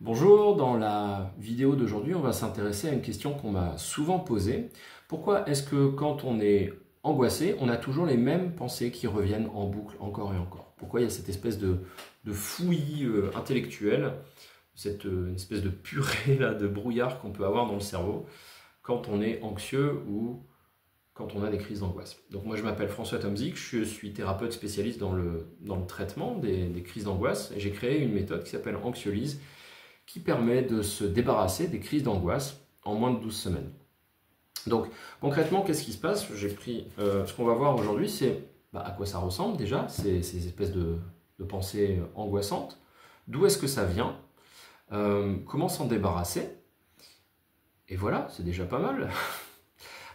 Bonjour, dans la vidéo d'aujourd'hui, on va s'intéresser à une question qu'on m'a souvent posée. Pourquoi est-ce que quand on est angoissé, on a toujours les mêmes pensées qui reviennent en boucle encore et encore? Pourquoi il y a cette espèce de fouillis intellectuelle, cette espèce de purée là, de brouillard qu'on peut avoir dans le cerveau quand on est anxieux ou quand on a des crises d'angoisse? Donc moi je m'appelle François Tomzik, je suis thérapeute spécialiste dans le traitement des crises d'angoisse et j'ai créé une méthode qui s'appelle Anxiolyse, qui permet de se débarrasser des crises d'angoisse en moins de 12 semaines. Donc concrètement, qu'est-ce qui se passe? J'ai pris ce qu'on va voir aujourd'hui, c'est à quoi ça ressemble déjà, ces espèces de pensées angoissantes, d'où est-ce que ça vient, comment s'en débarrasser, et voilà, c'est déjà pas mal.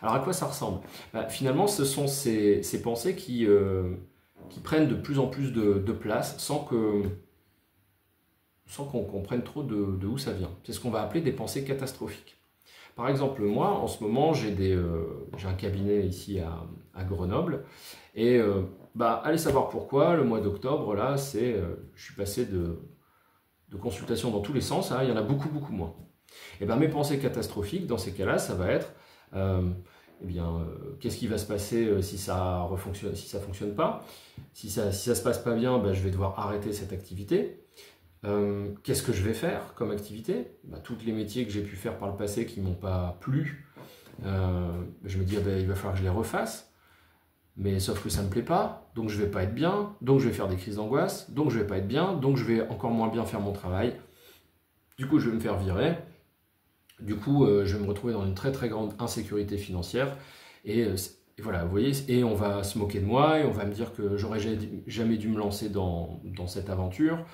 Alors à quoi ça ressemble? Finalement, ce sont ces pensées qui prennent de plus en plus de place sans qu'on comprenne trop de où ça vient. C'est ce qu'on va appeler des pensées catastrophiques. Par exemple, moi, en ce moment, j'ai un cabinet ici à Grenoble, et allez savoir pourquoi, le mois d'octobre, là, je suis passé de consultations dans tous les sens, il y en a beaucoup, beaucoup moins. Et mes pensées catastrophiques, dans ces cas-là, ça va être, qu'est-ce qui va se passer si ça refonctionne, si ça ne fonctionne pas? Si ça se passe pas bien, je vais devoir arrêter cette activité. Qu'est-ce que je vais faire comme activité? Tous les métiers que j'ai pu faire par le passé qui ne m'ont pas plu, je me dis il va falloir que je les refasse, mais sauf que ça ne me plaît pas, donc je ne vais pas être bien, donc je vais faire des crises d'angoisse, donc je ne vais pas être bien, donc je vais encore moins bien faire mon travail, du coup je vais me faire virer, du coup je vais me retrouver dans une très très grande insécurité financière, et voilà, vous voyez, et on va se moquer de moi, et on va me dire que j'aurais jamais dû me lancer dans cette aventure.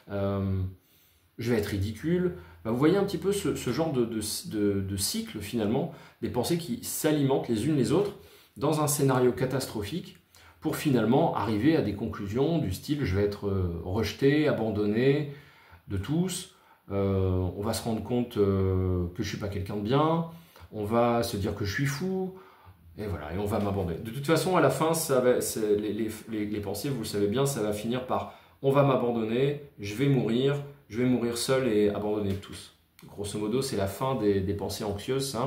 Je vais être ridicule. Vous voyez un petit peu ce genre de cycle finalement, des pensées qui s'alimentent les unes les autres dans un scénario catastrophique pour finalement arriver à des conclusions du style je vais être rejeté, abandonné de tous, on va se rendre compte que je suis pas quelqu'un de bien, on va se dire que je suis fou, et voilà, et on va m'abandonner. De toute façon, à la fin, les pensées, vous le savez bien, ça va finir par on va m'abandonner, je vais mourir seul et abandonné de tous. Grosso modo, c'est la fin des pensées anxieuses,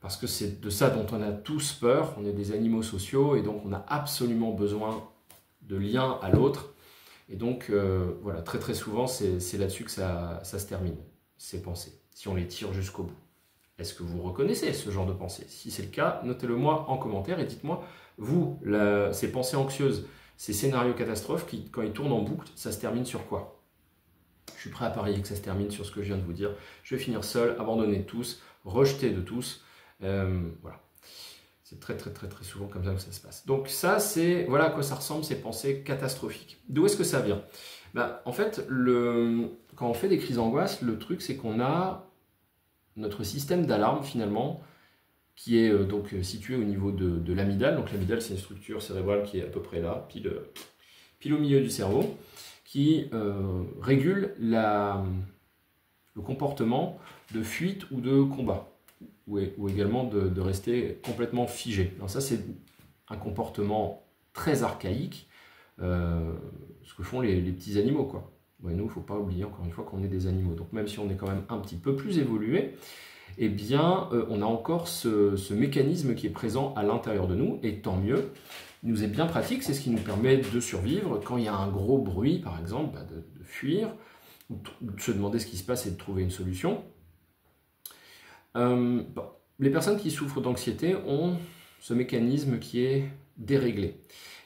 parce que c'est de ça dont on a tous peur, on est des animaux sociaux, et donc on a absolument besoin de liens à l'autre. Et donc, voilà, très très souvent, c'est là-dessus que ça se termine, ces pensées, si on les tire jusqu'au bout. Est-ce que vous reconnaissez ce genre de pensée? Si c'est le cas, notez-le moi en commentaire et dites-moi, vous, ces pensées anxieuses, ces scénarios catastrophes, quand ils tournent en boucle, ça se termine sur quoi? Je suis prêt à parier que ça se termine sur ce que je viens de vous dire. Je vais finir seul, abandonné de tous, rejeté de tous. Voilà. C'est très très très très souvent comme ça que ça se passe. Donc ça, voilà à quoi ça ressemble, ces pensées catastrophiques. D'où est-ce que ça vient? En fait, quand on fait des crises d'angoisse, le truc c'est qu'on a notre système d'alarme finalement qui est donc situé au niveau de l'amygdale. Donc l'amygdale, c'est une structure cérébrale qui est à peu près là, pile au milieu du cerveau, qui régule le comportement de fuite ou de combat, ou également de rester complètement figé. Alors ça, c'est un comportement très archaïque, ce que font les petits animaux, quoi. Nous, il ne faut pas oublier, encore une fois, qu'on est des animaux. Donc même si on est quand même un petit peu plus évolué, eh bien, on a encore ce mécanisme qui est présent à l'intérieur de nous, et tant mieux. Il nous est bien pratique, c'est ce qui nous permet de survivre. Quand il y a un gros bruit, par exemple, de fuir, ou de se demander ce qui se passe et de trouver une solution. Les personnes qui souffrent d'anxiété ont ce mécanisme qui est déréglé,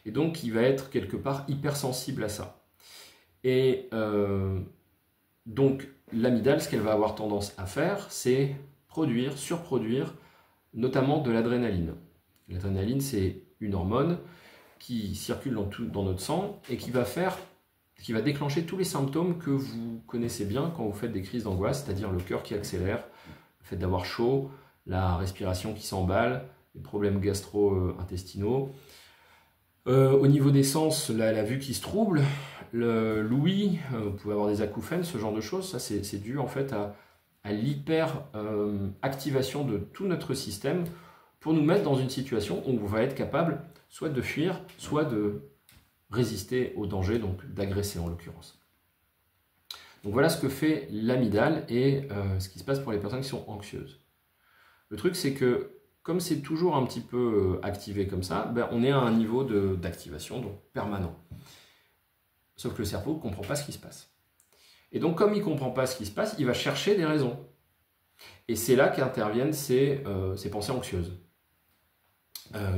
et donc qui va être quelque part hypersensible à ça. Et donc, l'amygdale, ce qu'elle va avoir tendance à faire, c'est surproduire, notamment de l'adrénaline. L'adrénaline, c'est une hormone qui circule dans notre sang et qui va déclencher tous les symptômes que vous connaissez bien quand vous faites des crises d'angoisse, c'est-à-dire le cœur qui accélère, le fait d'avoir chaud, la respiration qui s'emballe, les problèmes gastro-intestinaux. Au niveau des sens, la vue qui se trouble, l'ouïe, vous pouvez avoir des acouphènes, ce genre de choses. Ça, c'est dû en fait à l'hyper-activation de tout notre système pour nous mettre dans une situation où on va être capable soit de fuir, soit de résister au danger, donc d'agresser en l'occurrence. Donc voilà ce que fait l'amygdale et ce qui se passe pour les personnes qui sont anxieuses. Le truc, c'est que comme c'est toujours un petit peu activé comme ça, ben, on est à un niveau d'activation donc permanent. Sauf que le cerveau ne comprend pas ce qui se passe. Et donc comme il ne comprend pas ce qui se passe, il va chercher des raisons. Et c'est là qu'interviennent ces pensées anxieuses.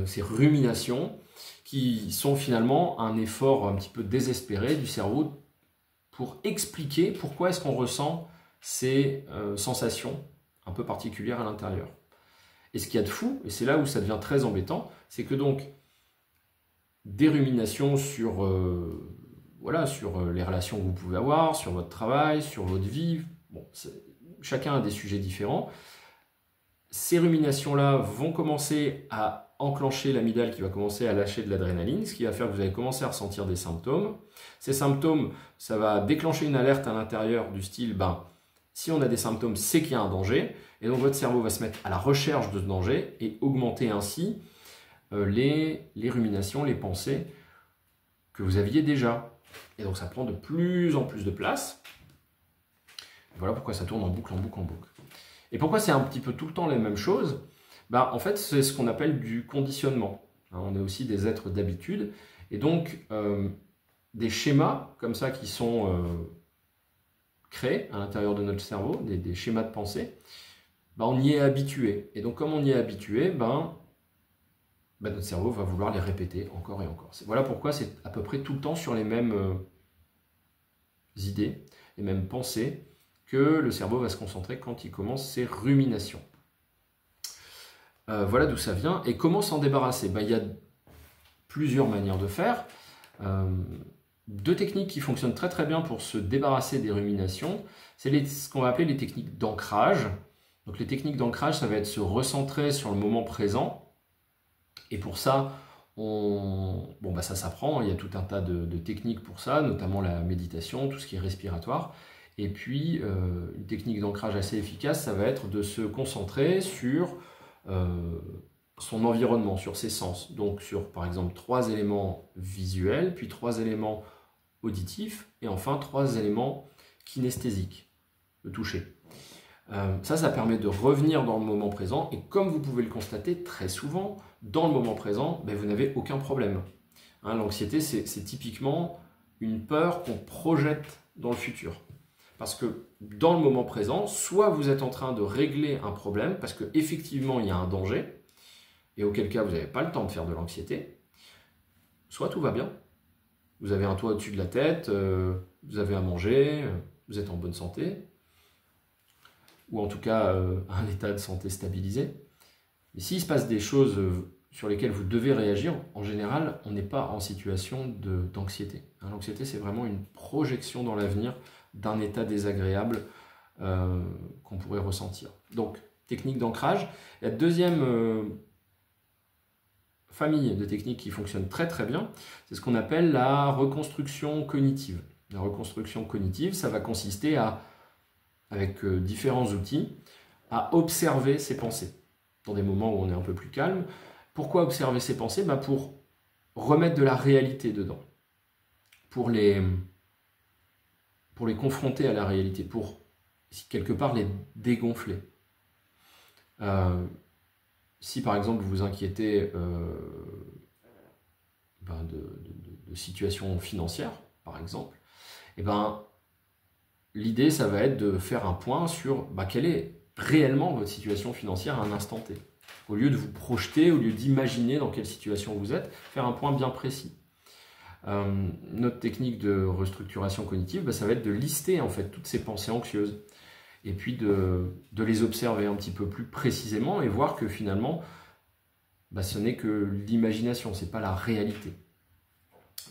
Ces ruminations qui sont finalement un effort un petit peu désespéré du cerveau pour expliquer pourquoi est-ce qu'on ressent ces sensations un peu particulières à l'intérieur. Et ce qu'il y a de fou, et c'est là où ça devient très embêtant, c'est que donc des ruminations sur, sur les relations que vous pouvez avoir, sur votre travail, sur votre vie, bon, chacun a des sujets différents. Ces ruminations-là vont commencer à enclencher l'amygdale qui va commencer à lâcher de l'adrénaline, ce qui va faire que vous allez commencer à ressentir des symptômes. Ces symptômes, ça va déclencher une alerte à l'intérieur du style, si on a des symptômes, c'est qu'il y a un danger. Et donc votre cerveau va se mettre à la recherche de ce danger et augmenter ainsi les ruminations, les pensées que vous aviez déjà. Et donc ça prend de plus en plus de place. Voilà pourquoi ça tourne en boucle, en boucle, en boucle. Et pourquoi c'est un petit peu tout le temps les mêmes choses? En fait, c'est ce qu'on appelle du conditionnement. On est aussi des êtres d'habitude. Et donc, des schémas comme ça qui sont créés à l'intérieur de notre cerveau, des schémas de pensée, on y est habitué. Et donc, comme on y est habitué, notre cerveau va vouloir les répéter encore et encore. Voilà pourquoi c'est à peu près tout le temps sur les mêmes idées, les mêmes pensées, que le cerveau va se concentrer quand il commence ses ruminations. Voilà d'où ça vient. Et comment s'en débarrasser? Il y a plusieurs manières de faire. Deux techniques qui fonctionnent très très bien pour se débarrasser des ruminations. C'est ce qu'on va appeler les techniques d'ancrage. Donc les techniques d'ancrage, ça va être se recentrer sur le moment présent. Et pour ça, ça s'apprend. Il y a tout un tas de techniques pour ça, notamment la méditation, tout ce qui est respiratoire. Et puis, une technique d'ancrage assez efficace, ça va être de se concentrer sur son environnement, sur ses sens. Donc sur, par exemple, 3 éléments visuels, puis 3 éléments auditifs, et enfin 3 éléments kinesthésiques, le toucher. Ça permet de revenir dans le moment présent, et comme vous pouvez le constater très souvent, dans le moment présent, vous n'avez aucun problème. L'anxiété, c'est typiquement une peur qu'on projette dans le futur. Parce que dans le moment présent, soit vous êtes en train de régler un problème, parce qu'effectivement il y a un danger, et auquel cas vous n'avez pas le temps de faire de l'anxiété, soit tout va bien. Vous avez un toit au-dessus de la tête, vous avez à manger, vous êtes en bonne santé, ou en tout cas un état de santé stabilisé. Mais s'il se passe des choses sur lesquelles vous devez réagir, en général, on n'est pas en situation d'anxiété. L'anxiété, c'est vraiment une projection dans l'avenir d'un état désagréable qu'on pourrait ressentir. Donc, technique d'ancrage. La deuxième famille de techniques qui fonctionne très très bien, c'est ce qu'on appelle la reconstruction cognitive. La reconstruction cognitive, ça va consister avec différents outils, à observer ses pensées dans des moments où on est un peu plus calme. Pourquoi observer ses pensées? Pour remettre de la réalité dedans, pour les confronter à la réalité, pour quelque part les dégonfler. Si par exemple vous vous inquiétez de situations financières, par exemple, l'idée ça va être de faire un point sur quelle est réellement votre situation financière à un instant T. Au lieu de vous projeter, au lieu d'imaginer dans quelle situation vous êtes, faire un point bien précis. Notre technique de restructuration cognitive, ça va être de lister en fait toutes ces pensées anxieuses et puis de les observer un petit peu plus précisément et voir que finalement ce n'est que l'imagination, c'est pas la réalité.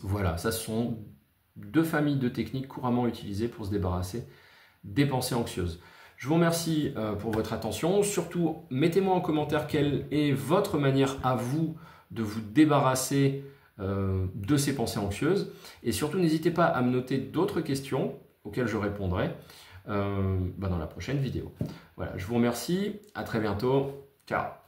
Voilà, ça ce sont 2 familles de techniques couramment utilisées pour se débarrasser des pensées anxieuses. Je vous remercie pour votre attention. Surtout, mettez-moi en commentaire quelle est votre manière à vous de vous débarrasser de ces pensées anxieuses. Et surtout, n'hésitez pas à me noter d'autres questions auxquelles je répondrai dans la prochaine vidéo. Voilà, je vous remercie. À très bientôt. Ciao.